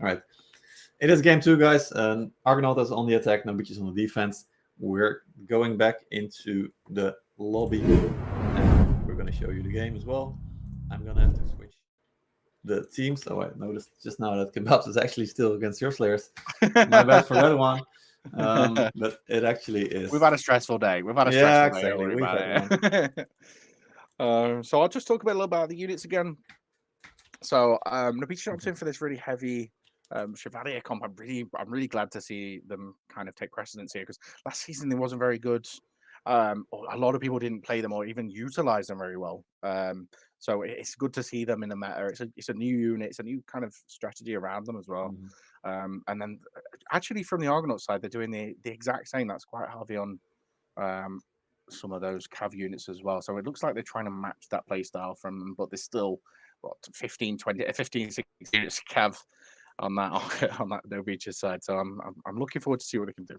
All right. It is game 2, guys. Argonautes on the attack, NoBeaches on the defense. We're going back into the lobby, and we're going to show you the game as well. I'm going to have to switch the teams. Oh, I noticed just now that Kebabs is actually still against your Slayers. My bad for that one. But it actually is. We've had a stressful day. We've had a stressful day. Don't worry about it. So I'll just talk a little about the units again. So NoBeaches jumped in for this really heavy Chevalier comp. I'm really glad to see them kind of take precedence here, because last season they wasn't very good. A lot of people didn't play them or even utilize them very well. So it's good to see them in the meta. It's a new unit. It's a new kind of strategy around them as well. And then actually from the Argonaut side, they're doing the exact same. That's quite heavy on some of those cav units as well. So it looks like they're trying to match that play style from them, but there's still 15, 16 units cav on that NoBeaches side. So I'm looking forward to see what they can do.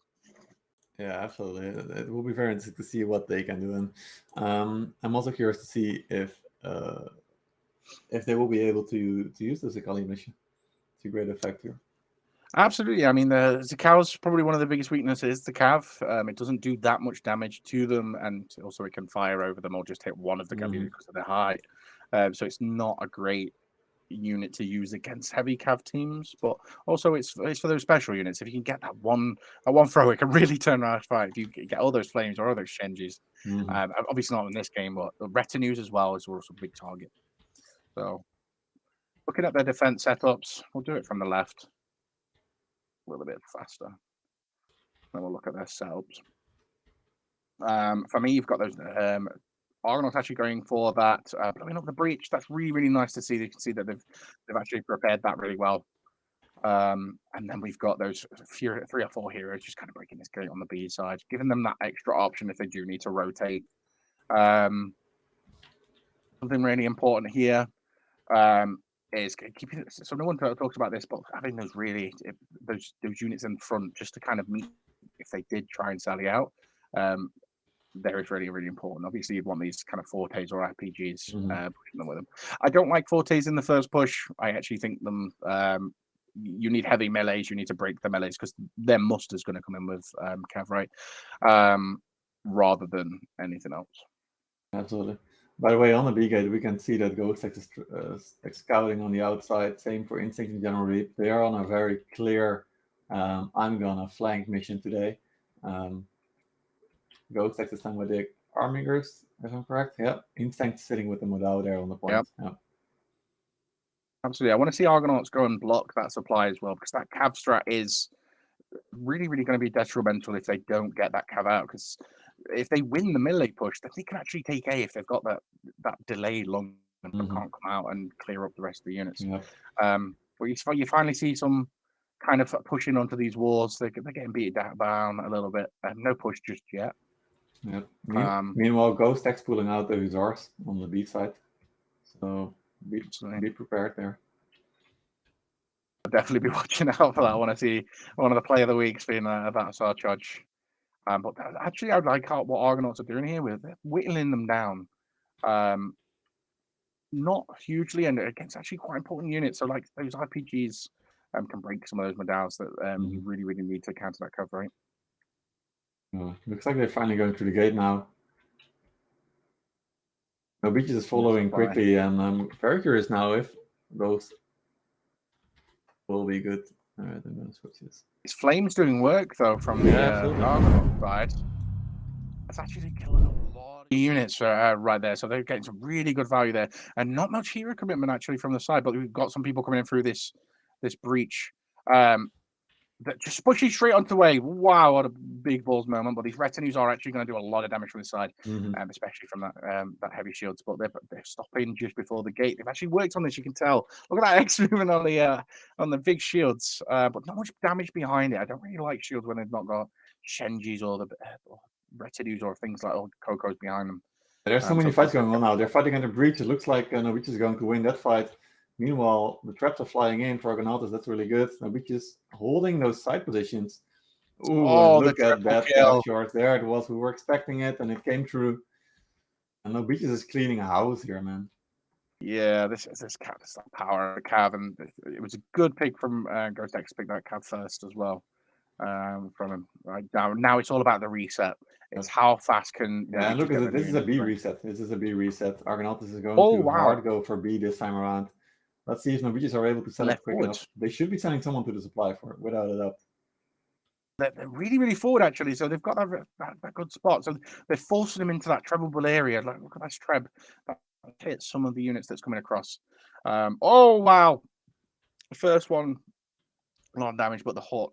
Yeah, absolutely. It will be very interesting to see what they can do. And I'm also curious to see if they will be able to use the Zakali mission to great effect here. Absolutely. I mean, the Zakow's probably one of the biggest weaknesses, the Cav. It doesn't do that much damage to them, and also it can fire over them or just hit one of the Cav units because of their height. So it's not a great unit to use against heavy Cav teams, but also it's for those special units. If you can get that one throw, it can really turn around a fight. If you get all those flames or all those Shenjis, obviously not in this game, but the retinues as well is also a big target. So looking at their defense setups, we'll do it from the left a little bit faster. Then we'll look at their setups. For me, you've got those Argonauts actually going for that blowing up the breach. That's really, really nice to see. You can see that they've actually prepared that really well. And then we've got those 3 or 4 heroes just kind of breaking this gate on the B side, giving them that extra option if they do need to rotate. Something really important here is keeping. So no one talks about this, but having those units in front just to kind of meet if they did try and sally out. There is really, really important. Obviously, you'd want these kind of fortes or RPGs pushing them with them. I don't like fortes in the first push. I actually think them. You need heavy melees. You need to break the melees because their muster's going to come in with cav, right? Rather than anything else. Absolutely. By the way, on the B gate, we can see that Ghost is scouting on the outside. Same for Instinct and General Reap. They are on a very clear I'm gonna flank mission today. Ghost is done with the Armigers, if I'm correct. Yeah. Instinct sitting with the Modao there on the point. Yep. Absolutely. I want to see Argonauts go and block that supply as well, because that cav strat is really, really going to be detrimental if they don't get that cav out, because if they win the melee push, then they can actually take A if they've got that delay long and can't come out and clear up the rest of the units. But you finally see some kind of pushing onto these walls. They're getting beat down a little bit. No push just yet. Yep. Meanwhile, Ghost Tech's pulling out the Hussars on the B side. So be prepared there. I'll definitely be watching out for that. I want to see one of the play of the weeks being that Hussar charge. But actually, I like what Argonauts are doing here with whittling them down. Not hugely, and against actually quite important units. So like those RPGs can break some of those medals that you really, really need to counter that cover, right? Looks like they're finally going through the gate now. NoBeaches is following quickly, and I'm very curious now if those will be good. All right, I'm going to switch this. Is Flames doing work, though, from the Argonaut side? That's actually killing a lot of units right there. So they're getting some really good value there. And not much hero commitment, actually, from the side. But we've got some people coming in through this breach. That just pushes straight onto the way. Wow, what a big balls moment. But these retinues are actually going to do a lot of damage from the side, especially from that heavy shields. But they're stopping just before the gate. They've actually worked on this, you can tell. Look at that X movement on the big shields. But not much damage behind it. I don't really like shields when they've not got Shenjis or the retinues or things like Coco's behind them. There's so many fights going on now. They're fighting at the breach. It looks like NoBeaches is going to win that fight. Meanwhile, the traps are flying in for Argonautes. That's really good. NoBeaches holding those side positions. Ooh, look at that short there. It was. We were expecting it, and it came through. And NoBeaches is cleaning a house here, man. Yeah, this cat is that power of the cav, and it was a good pick from Ghost X to pick that cav first as well. From him right now it's all about the reset. It's how fast can Yeah, and look get at the it. This new is a units B ready. reset. This is a B reset. Argonautes is going Oh to wow, hard go for B this time around. Let's see if NoBeaches are able to set up left quick forward. enough. They should be sending someone to the supply for it, without a doubt. They're really forward actually, so they've got that good spot. So they're forcing them into that trebble area. Like, look at that treb. That hits some of the units that's coming across. Oh wow, the first one, a lot of damage, but the hut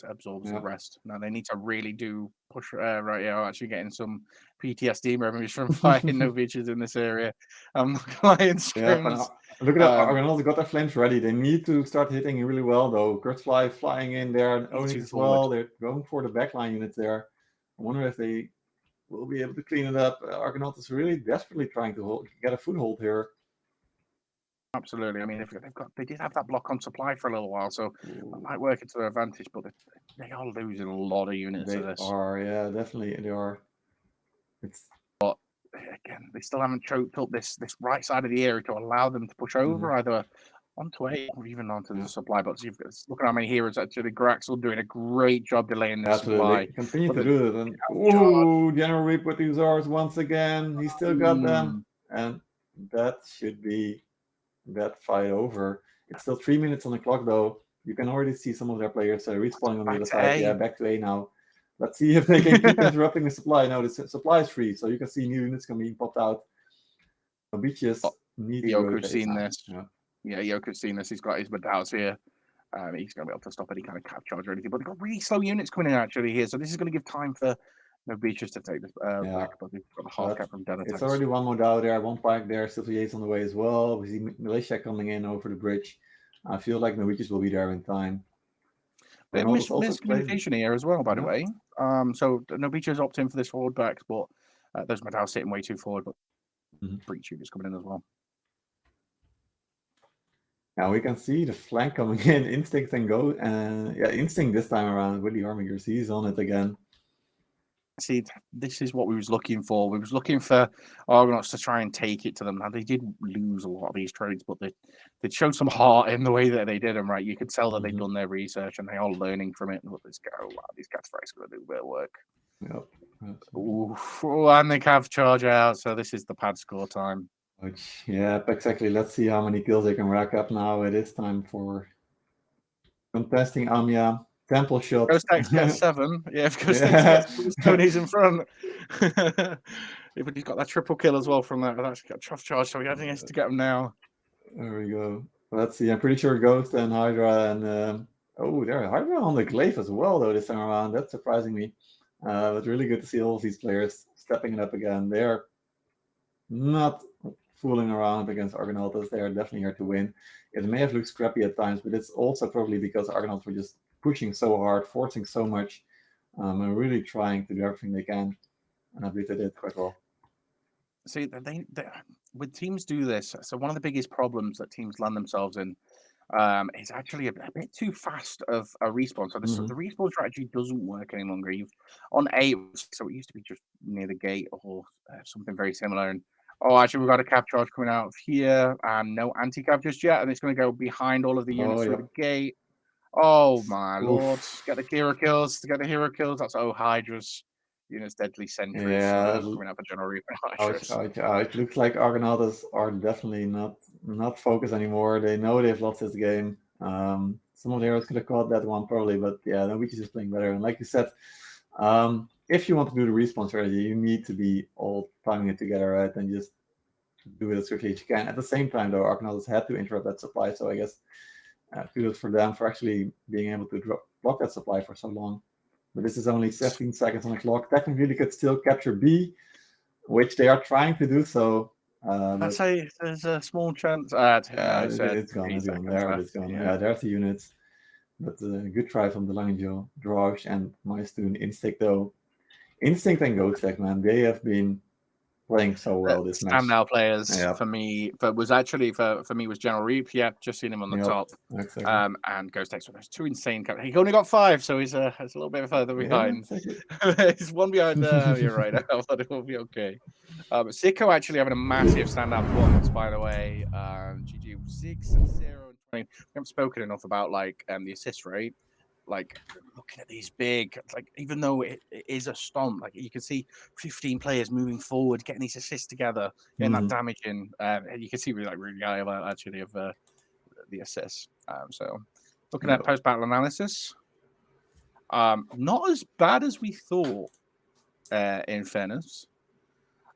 absorbs the rest. Now they need to really do push right. Yeah, actually getting some PTSD memories from fighting NoBeaches in this area. Lion scrims. Look at that. Argonautes got their flames ready. They need to start hitting really well though. Kurtzfly flying in there, and Onyx as well. They're going for the backline units there. I wonder if they will be able to clean it up. Argonautes is really desperately trying to get a foothold here. Absolutely. I mean, they did have that block on supply for a little while, so that might work into their advantage. But they are losing a lot of units to this. They are, yeah, definitely they are. But again, they still haven't choked up this right side of the area to allow them to push over either onto A or even onto the supply. But look at how many heroes actually. Kurak's still doing a great job delaying the supply. Continue to do it. And General Reap with the Uzars once again. He still got them, and that should be that fight over. It's still 3 minutes on the clock though. You can already see some of their players respawning on the other side. Yeah, back to A now. Let's see if they can keep interrupting the supply. No, the supply is free, so you can see new units can be popped out. NoBeaches need to Yoko's seen now. this. Yeah, Yoko's seen this. He's got his Medaus here. He's going to be able to stop any kind of cap charge or anything. But they've got really slow units coming in actually here, so this is going to give time for NoBeaches to take this back. But they've got a half cap from Dead. It's already one more down there, one pack there. Silvier's on the way as well. We see militia coming in over the bridge. I feel like NoBeaches will be there in time. They have miscommunication here as well, by the way. So NoBeaches opt in for this forward back, but those Medaus sitting way too forward, but breach units coming in as well. Now we can see the flank coming in. Instinct and go. Instinct this time around with the Armigers. He's on it again. See, this is what we was looking for. We was looking for Argonauts to try and take it to them. Now they did lose a lot of these trades, but they showed some heart in the way that they did them. Right, you could tell that they've done their research and they are learning from it. Look, this guy, wow, these cats are going to do a bit of work. And they have charge out. So this is the pad score time. Yeah, exactly. Let's see how many kills they can rack up now. It is time for contesting Amia. Temple shot. Ghost X gets 7. Yeah, if Ghost X gets 2, Tony's in front. But he's got that triple kill as well from that. That's got tough charge, so he has to get him now. There we go. Let's see. I'm pretty sure Ghost and Hydra and there Hydra on the glaive as well though this time around. That's surprising me. But really good to see all of these players stepping it up again. They're not fooling around against Argonautes. They are definitely here to win. It may have looked scrappy at times, but it's also probably because Argonautes were just pushing so hard, forcing so much, and really trying to do everything they can. And I believe they did quite well. See, they when teams do this, so one of the biggest problems that teams land themselves in is actually a bit too fast of a respawn. So the respawn strategy doesn't work any longer. You've on 8, so it used to be just near the gate or something very similar. And actually, we've got a cap charge coming out of here, and no anti-cap just yet, and it's going to go behind all of the units through the gate. Oh my lord! Get the hero kills. Get the hero kills. That's Hydra's units, deadly sentries. Coming out for General Reaper. It looks like Argonauts are definitely not focused anymore. They know they've lost this game. Some of the heroes could have caught that one probably, but yeah, NoBeaches is playing better. And like you said, if you want to do the respawn strategy, you need to be all timing it together, right? And just do it as quickly as you can. At the same time, though, Argonauts had to interrupt that supply, so I guess kudos for them for actually being able to block that supply for so long. But this is only 17 seconds on the clock. Technically, they could still capture B, which they are trying to do so. I'd say there's a small chance. It's gone. It's gone. There it is gone. Yeah, there's the units. But good try from the Langenjo, Drosh, and my student Instinct, though. Instinct and Ghost Tech, man, they have been playing so well this match. Standout players Yeah. for me, for me was General Reap. Yeah, just seen him on the top. Exactly. And Ghost X with two insane characters. He only got 5, so he's a little bit further behind. He's one behind. You're right. I thought it will be okay. But Sicko actually having a massive standout performance, by the way. GG 6-0. We haven't spoken enough about like the assist rate. Like looking at these big, like even though it is a stomp, like you can see 15 players moving forward, getting these assists together, getting that damage in. And you can see really high actually of the assists. So looking at post battle analysis, not as bad as we thought. In fairness,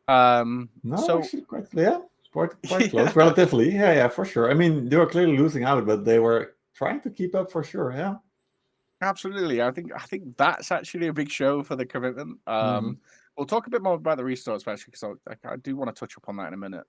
No, so actually quite close, relatively. Yeah, for sure. I mean, they were clearly losing out, but they were trying to keep up for sure. Yeah. Absolutely. I think that's actually a big show for the commitment. We'll talk a bit more about the restarts, actually, because I do want to touch upon that in a minute.